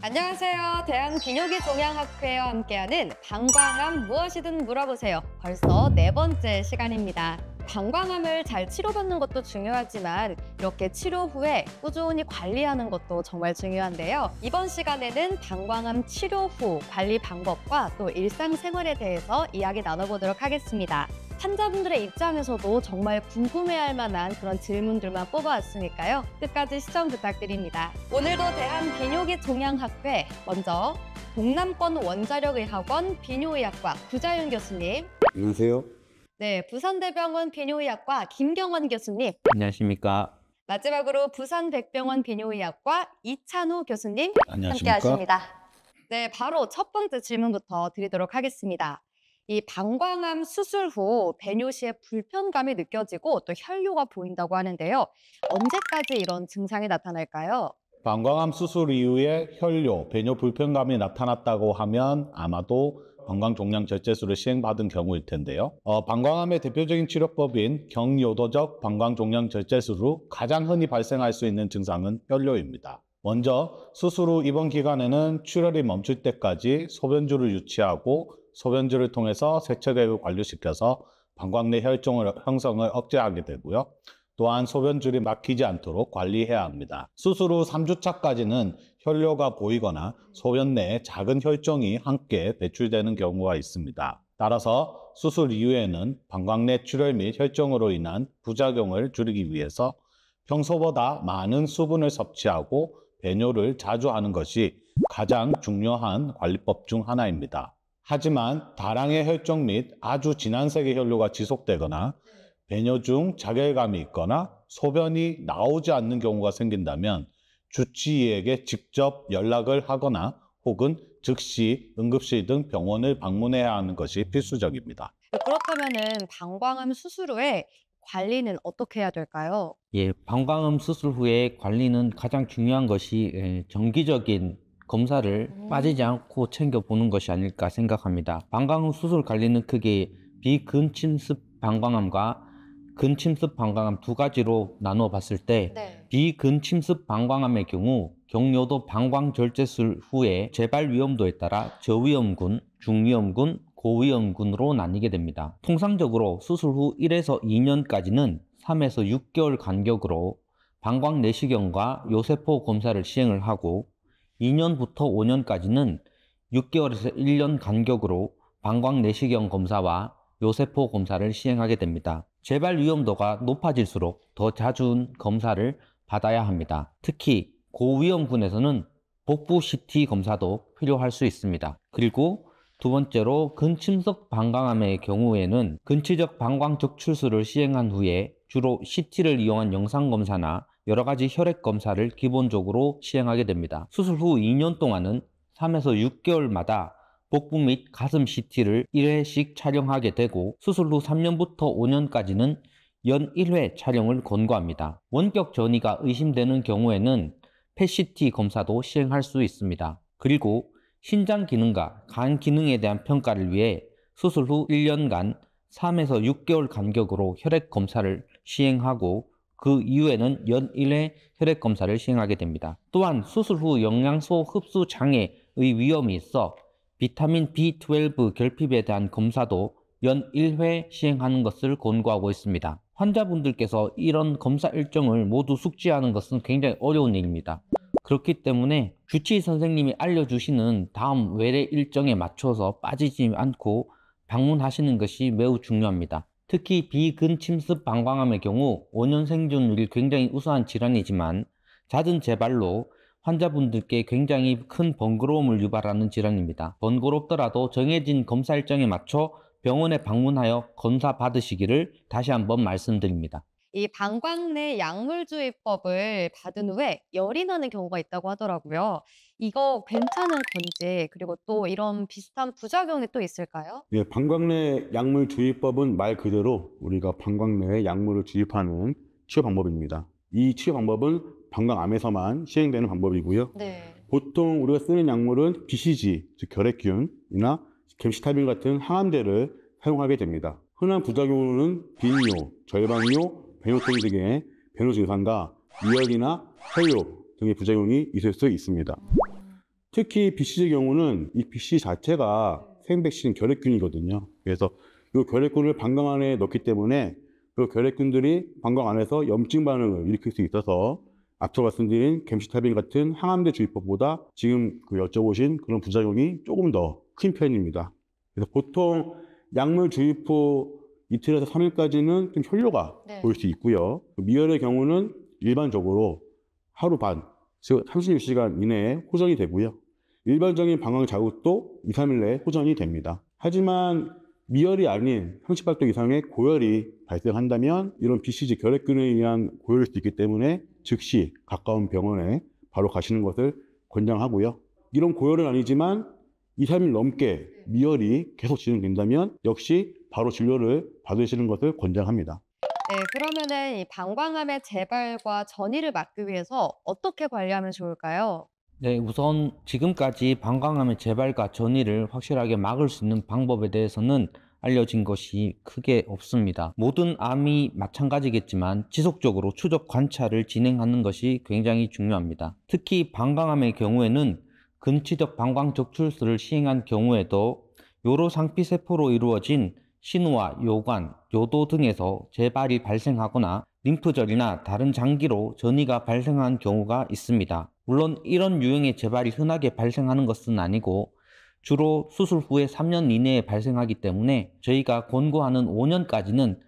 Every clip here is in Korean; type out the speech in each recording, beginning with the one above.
안녕하세요. 대한비뇨기종양학회와 함께하는 방광암 무엇이든 물어보세요. 벌써 4번째 시간입니다. 방광암을 잘 치료받는 것도 중요하지만 이렇게 치료 후에 꾸준히 관리하는 것도 정말 중요한데요. 이번 시간에는 방광암 치료 후 관리 방법과 또 일상생활에 대해서 이야기 나눠보도록 하겠습니다. 환자분들의 입장에서도 정말 궁금해할 만한 그런 질문들만 뽑아왔으니까요. 끝까지 시청 부탁드립니다. 오늘도 대한비뇨기종양학회 먼저 동남권 원자력의학원 비뇨의학과 구자윤 교수님. 안녕하세요. 네, 부산대병원 비뇨의학과 김경원 교수님. 안녕하십니까. 마지막으로 부산백병원 비뇨의학과 이찬호 교수님. 안녕하십니까. 함께하십니다. 네, 바로 첫 번째 질문부터 드리도록 하겠습니다. 이 방광암 수술 후 배뇨 시에 불편감이 느껴지고 또 혈뇨가 보인다고 하는데요. 언제까지 이런 증상이 나타날까요? 방광암 수술 이후에 혈뇨, 배뇨 불편감이 나타났다고 하면 아마도 방광종양절제술을 시행받은 경우일 텐데요. 방광암의 대표적인 치료법인 경요도적 방광종양절제술 후 가장 흔히 발생할 수 있는 증상은 혈뇨입니다. 먼저 수술 후 입원 기간에는 출혈이 멈출 때까지 소변줄을 유치하고 소변줄을 통해서 세척액을 관리시켜서 방광 내 혈종을 형성을 억제하게 되고요. 또한 소변줄이 막히지 않도록 관리해야 합니다. 수술 후 3주차까지는 혈뇨가 보이거나 소변 내에 작은 혈종이 함께 배출되는 경우가 있습니다. 따라서 수술 이후에는 방광 내 출혈 및 혈종으로 인한 부작용을 줄이기 위해서 평소보다 많은 수분을 섭취하고 배뇨를 자주 하는 것이 가장 중요한 관리법 중 하나입니다. 하지만 다량의 혈종 및 아주 진한 색의 혈뇨가 지속되거나 배뇨 중 자결감이 있거나 소변이 나오지 않는 경우가 생긴다면 주치의에게 직접 연락을 하거나 혹은 즉시 응급실 등 병원을 방문해야 하는 것이 필수적입니다. 그렇다면은 방광암 수술 후에 관리는 어떻게 해야 될까요? 예, 방광암 수술 후에 관리는 가장 중요한 것이 정기적인 검사를 빠지지 않고 챙겨보는 것이 아닐까 생각합니다. 방광암 수술 관리는 크게 비근침습 방광암과 근침습 방광암 두 가지로 나누어 봤을 때 비근침습 방광암의 경우 경요도 방광절제술 후에 재발 위험도에 따라 저위험군, 중위험군, 고위험군으로 나뉘게 됩니다. 통상적으로 수술 후 1에서 2년까지는 3에서 6개월 간격으로 방광 내시경과 요세포 검사를 시행을 하고 2년부터 5년까지는 6개월에서 1년 간격으로 방광 내시경 검사와 요세포 검사를 시행하게 됩니다. 재발 위험도가 높아질수록 더 잦은 검사를 받아야 합니다. 특히 고위험군에서는 복부 CT 검사도 필요할 수 있습니다. 그리고 두 번째로 근침석 방광암의 경우에는 근치적 방광 적출술을 시행한 후에 주로 CT를 이용한 영상검사나 여러 가지 혈액 검사를 기본적으로 시행하게 됩니다. 수술 후 2년 동안은 3에서 6개월마다 복부 및 가슴 CT를 1회씩 촬영하게 되고 수술 후 3년부터 5년까지는 연 1회 촬영을 권고합니다. 원격 전이가 의심되는 경우에는 PET-CT 검사도 시행할 수 있습니다. 그리고 신장 기능과 간 기능에 대한 평가를 위해 수술 후 1년간 3에서 6개월 간격으로 혈액 검사를 시행하고 그 이후에는 연 1회 혈액 검사를 시행하게 됩니다. 또한 수술 후 영양소 흡수 장애의 위험이 있어 비타민 B12 결핍에 대한 검사도 연 1회 시행하는 것을 권고하고 있습니다. 환자분들께서 이런 검사 일정을 모두 숙지하는 것은 굉장히 어려운 일입니다. 그렇기 때문에 주치의 선생님이 알려주시는 다음 외래 일정에 맞춰서 빠지지 않고 방문하시는 것이 매우 중요합니다. 특히 비근침습 방광암의 경우 5년 생존율이 굉장히 우수한 질환이지만 잦은 재발로 환자분들께 굉장히 큰 번거로움을 유발하는 질환입니다. 번거롭더라도 정해진 검사 일정에 맞춰 병원에 방문하여 검사 받으시기를 다시 한번 말씀드립니다. 이 방광 내 약물주의법을 받은 후에 열이 나는 경우가 있다고 하더라고요. 이거 괜찮은 건지, 그리고 또 이런 비슷한 부작용이 또 있을까요? 예, 방광내 약물 주입법은 말 그대로 우리가 방광내에 약물을 주입하는 치료 방법입니다. 이 치료 방법은 방광암에서만 시행되는 방법이고요. 보통 우리가 쓰는 약물은 BCG, 즉 결핵균이나 gemcitabine 같은 항암제를 사용하게 됩니다. 흔한 부작용으로는 빈뇨, 절방뇨, 배뇨통 등의 배뇨 증상과 미열이나 혈뇨 등의 부작용이 있을 수 있습니다. 특히 BCG의 경우는 이 BCG 자체가 생백신 결핵균이거든요. 그래서 이 결핵균을 방광 안에 넣기 때문에 그 결핵균들이 방광 안에서 염증 반응을 일으킬 수 있어서 앞서 말씀드린 gemcitabine 같은 항암제 주입법보다 지금 여쭤보신 그런 부작용이 조금 더 큰 편입니다. 그래서 보통 약물 주입 후 이틀에서 3일까지는 좀 혈뇨가 보일 수 있고요. 미열의 경우는 일반적으로 하루 반, 즉 36시간 이내에 호전이 되고요. 일반적인 방광 자극도 2, 3일 내에 호전이 됩니다. 하지만 미열이 아닌 38도 이상의 고열이 발생한다면 이런 BCG 결핵균에 의한 고열일 수 있기 때문에 즉시 가까운 병원에 바로 가시는 것을 권장하고요. 이런 고열은 아니지만 2, 3일 넘게 미열이 계속 진행된다면 역시 바로 진료를 받으시는 것을 권장합니다. 네, 그러면은 이 방광암의 재발과 전이를 막기 위해서 어떻게 관리하면 좋을까요? 네, 우선 지금까지 방광암의 재발과 전이를 확실하게 막을 수 있는 방법에 대해서는 알려진 것이 크게 없습니다. 모든 암이 마찬가지겠지만 지속적으로 추적 관찰을 진행하는 것이 굉장히 중요합니다. 특히 방광암의 경우에는 근치적 방광 적출술을 시행한 경우에도 요로 상피세포로 이루어진 신우와 요관, 요도 등에서 재발이 발생하거나 림프절이나 다른 장기로 전이가 발생한 경우가 있습니다. 물론 이런 유형의 재발이 흔하게 발생하는 것은 아니고 주로 수술 후에 3년 이내에 발생하기 때문에 저희가 권고하는 5년까지는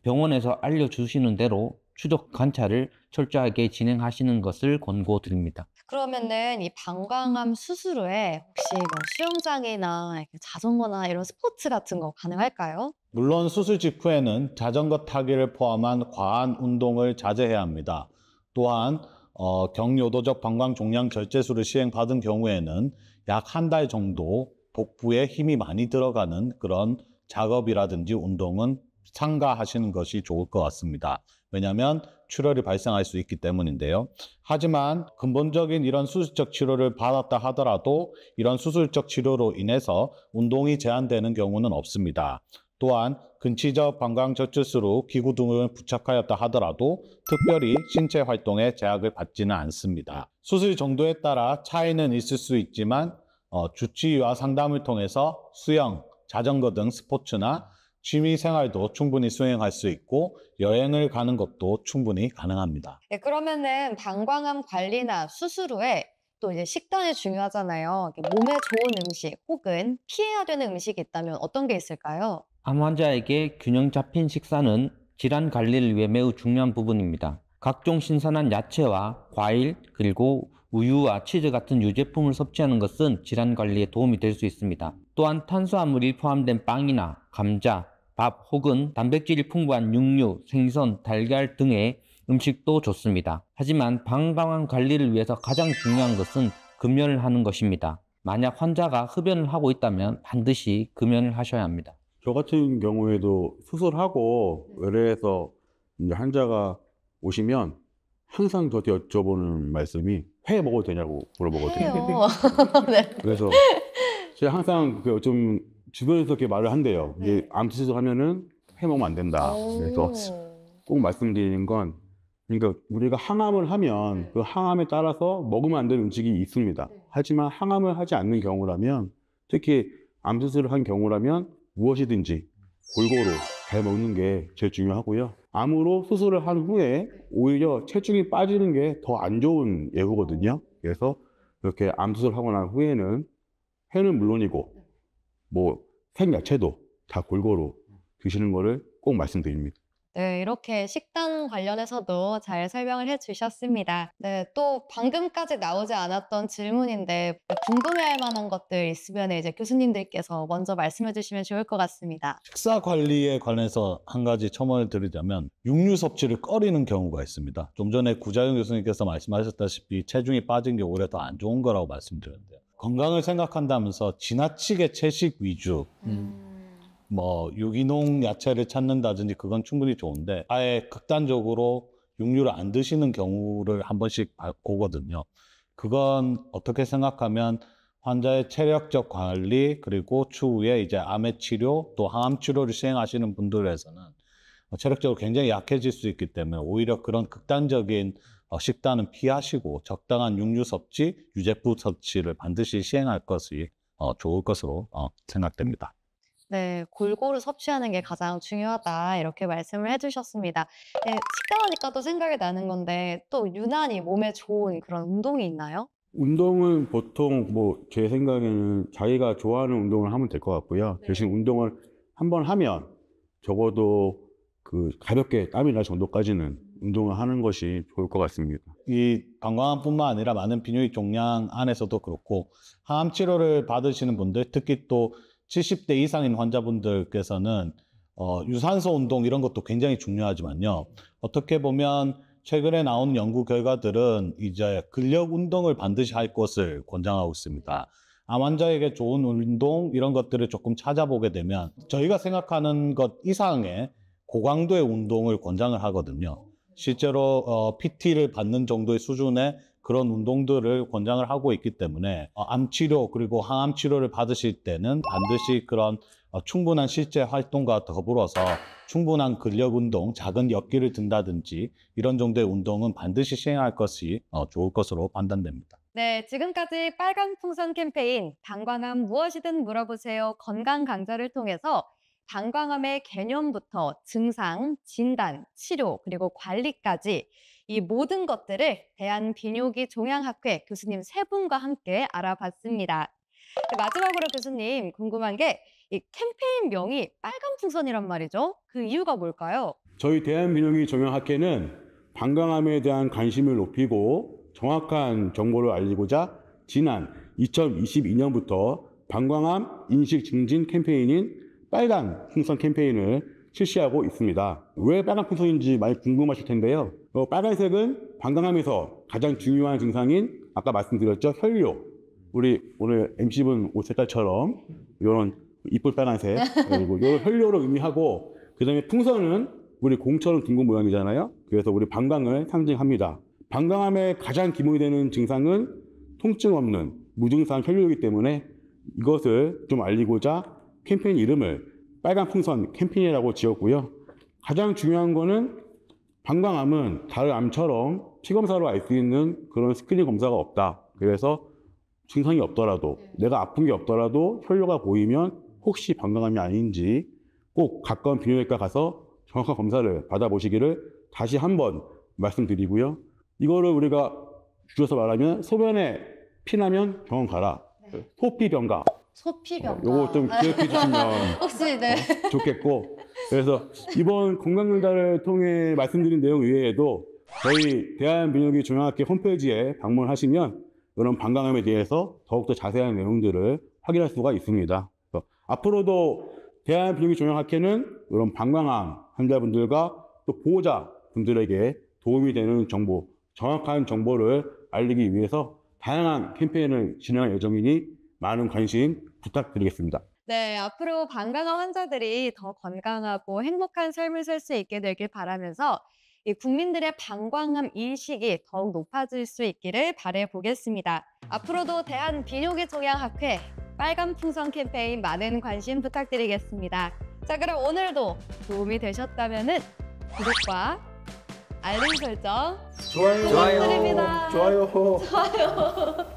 병원에서 알려주시는 대로 추적 관찰을 철저하게 진행하시는 것을 권고드립니다. 그러면은 이 방광암 수술 후에 혹시 뭐 수영장이나 이렇게 자전거나 이런 스포츠 같은 거 가능할까요? 물론 수술 직후에는 자전거 타기를 포함한 과한 운동을 자제해야 합니다. 또한 경요도적 방광 종양 절제술을 시행받은 경우에는 약 한 달 정도 복부에 힘이 많이 들어가는 그런 작업이라든지 운동은 삼가하시는 것이 좋을 것 같습니다. 왜냐하면 출혈이 발생할 수 있기 때문인데요. 하지만 근본적인 이런 수술적 치료를 받았다 하더라도 이런 수술적 치료로 인해서 운동이 제한되는 경우는 없습니다. 또한 근치적 방광 절제술로 기구 등을 부착하였다 하더라도 특별히 신체 활동에 제약을 받지는 않습니다. 수술 정도에 따라 차이는 있을 수 있지만 주치의와 상담을 통해서 수영, 자전거 등 스포츠나 취미 생활도 충분히 수행할 수 있고 여행을 가는 것도 충분히 가능합니다. 네, 그러면은 방광암 관리나 수술 후에 또 이제 식단이 중요하잖아요. 몸에 좋은 음식 혹은 피해야 되는 음식이 있다면 어떤 게 있을까요? 암 환자에게 균형 잡힌 식사는 질환 관리를 위해 매우 중요한 부분입니다. 각종 신선한 야채와 과일, 그리고 우유와 치즈 같은 유제품을 섭취하는 것은 질환 관리에 도움이 될 수 있습니다. 또한 탄수화물이 포함된 빵이나 감자, 밥 혹은 단백질이 풍부한 육류, 생선, 달걀 등의 음식도 좋습니다. 하지만 방광암 관리를 위해서 가장 중요한 것은 금연을 하는 것입니다. 만약 환자가 흡연을 하고 있다면 반드시 금연을 하셔야 합니다. 저 같은 경우에도 수술하고 의뢰해서 이제 환자가 오시면 항상 저한테 여쭤보는 말씀이 회 먹어도 되냐고 물어보거든요. 해요. 네. 그래서 제가 항상 좀 주변에서 그렇게 말을 한대요. 이게 암 수술하면은 회 먹으면 안 된다. 그래서 꼭 말씀드리는 건 그러니까 우리가 항암을 하면 그 항암에 따라서 먹으면 안 되는 음식이 있습니다. 하지만 항암을 하지 않는 경우라면 특히 암 수술을 한 경우라면 무엇이든지 골고루 잘 먹는 게 제일 중요하고요. 암으로 수술을 한 후에 오히려 체중이 빠지는 게 더 안 좋은 예후거든요. 그래서 이렇게 암 수술하고 난 후에는 회는 물론이고 뭐 생야채도 다 골고루 드시는 거를 꼭 말씀드립니다. 네, 이렇게 식단 관련해서도 잘 설명을 해주셨습니다. 네, 또 방금까지 나오지 않았던 질문인데 궁금해할 만한 것들 있으면 이제 교수님들께서 먼저 말씀해 주시면 좋을 것 같습니다. 식사 관리에 관해서 한 가지 첨언을 드리자면 육류 섭취를 꺼리는 경우가 있습니다. 좀 전에 구자영 교수님께서 말씀하셨다시피 체중이 빠진 게 오히려 더 안 좋은 거라고 말씀드렸는데요. 건강을 생각한다면서 지나치게 채식 위주 뭐 유기농 야채를 찾는다든지 그건 충분히 좋은데 아예 극단적으로 육류를 안 드시는 경우를 한 번씩 보거든요. 그건 어떻게 생각하면 환자의 체력적 관리 그리고 추후에 이제 암의 치료 또 항암 치료를 시행하시는 분들에서는 체력적으로 굉장히 약해질 수 있기 때문에 오히려 그런 극단적인 식단은 피하시고 적당한 육류 섭취, 유제품 섭취를 반드시 시행할 것이 좋을 것으로 생각됩니다. 네, 골고루 섭취하는 게 가장 중요하다 이렇게 말씀을 해주셨습니다. 네, 식단하니까 또 생각이 나는 건데 또 유난히 몸에 좋은 그런 운동이 있나요? 운동은 보통 뭐 제 생각에는 자기가 좋아하는 운동을 하면 될 것 같고요. 네. 대신 운동을 한번 하면 적어도 그 가볍게 땀이 날 정도까지는 운동을 하는 것이 좋을 것 같습니다. 이 방광암뿐만 아니라 많은 비뇨기 종양 안에서도 그렇고 항암 치료를 받으시는 분들, 특히 또 70대 이상인 환자분들께서는 유산소 운동 이런 것도 굉장히 중요하지만요. 어떻게 보면 최근에 나온 연구 결과들은 이제 근력 운동을 반드시 할 것을 권장하고 있습니다. 암 환자에게 좋은 운동 이런 것들을 조금 찾아보게 되면 저희가 생각하는 것 이상의 고강도의 운동을 권장을 하거든요. 실제로 PT를 받는 정도의 수준의 그런 운동들을 권장을 하고 있기 때문에 암 치료 그리고 항암 치료를 받으실 때는 반드시 그런 충분한 실제 활동과 더불어서 충분한 근력 운동, 작은 역기를 든다든지 이런 정도의 운동은 반드시 시행할 것이 좋을 것으로 판단됩니다. 네, 지금까지 빨간 풍선 캠페인 방광암 무엇이든 물어보세요 건강 강좌를 통해서 방광암의 개념부터 증상, 진단, 치료, 그리고 관리까지 이 모든 것들을 대한비뇨기 종양학회 교수님 세 분과 함께 알아봤습니다. 마지막으로 교수님 궁금한 게 이 캠페인명이 빨간 풍선이란 말이죠. 그 이유가 뭘까요? 저희 대한비뇨기 종양학회는 방광암에 대한 관심을 높이고 정확한 정보를 알리고자 지난 2022년부터 방광암 인식 증진 캠페인인 빨간 풍선 캠페인을 실시하고 있습니다. 왜 빨간 풍선인지 많이 궁금하실 텐데요. 빨간색은 방광암에서 가장 중요한 증상인 아까 말씀드렸죠, 혈뇨. 우리 오늘 MC분 옷 색깔처럼 이런 이쁠 빨간색, 그리고 이 혈뇨를 의미하고, 그 다음에 풍선은 우리 공처럼 둥근 모양이잖아요. 그래서 우리 방광을 상징합니다. 방광암의 가장 기본이 되는 증상은 통증 없는 무증상 혈뇨이기 때문에 이것을 좀 알리고자 캠페인 이름을 빨간 풍선 캠페인이라고 지었고요. 가장 중요한 거는 방광암은 다른 암처럼 피검사로 알 수 있는 그런 스크린 검사가 없다. 그래서 증상이 없더라도, 내가 아픈 게 없더라도 혈뇨가 보이면 혹시 방광암이 아닌지 꼭 가까운 비뇨기과 가서 정확한 검사를 받아보시기를 다시 한번 말씀드리고요. 이거를 우리가 줄여서 말하면 소변에 피나면 병원 가라. 소피병가. 소피병가. 요거 좀 기억해 주시면 혹시 네. 좋겠고, 그래서 이번 건강강좌를 통해 말씀드린 내용 외에도 저희 대한비뇨기 종양학회 홈페이지에 방문하시면 이런 방광암에 대해서 더욱더 자세한 내용들을 확인할 수가 있습니다. 앞으로도 대한비뇨기 종양학회는 이런 방광암 환자분들과 또 보호자분들에게 도움이 되는 정보, 정확한 정보를 알리기 위해서 다양한 캠페인을 진행할 예정이니 많은 관심 부탁드리겠습니다. 네, 앞으로 방광암 환자들이 더 건강하고 행복한 삶을 살 수 있게 되길 바라면서 이 국민들의 방광암 인식이 더욱 높아질 수 있기를 바라보겠습니다. 앞으로도 대한비뇨기 종양학회 빨간 풍선 캠페인 많은 관심 부탁드리겠습니다. 자, 그럼 오늘도 도움이 되셨다면 구독과 알림 설정 부탁드립니다. 좋아요. 좋아요.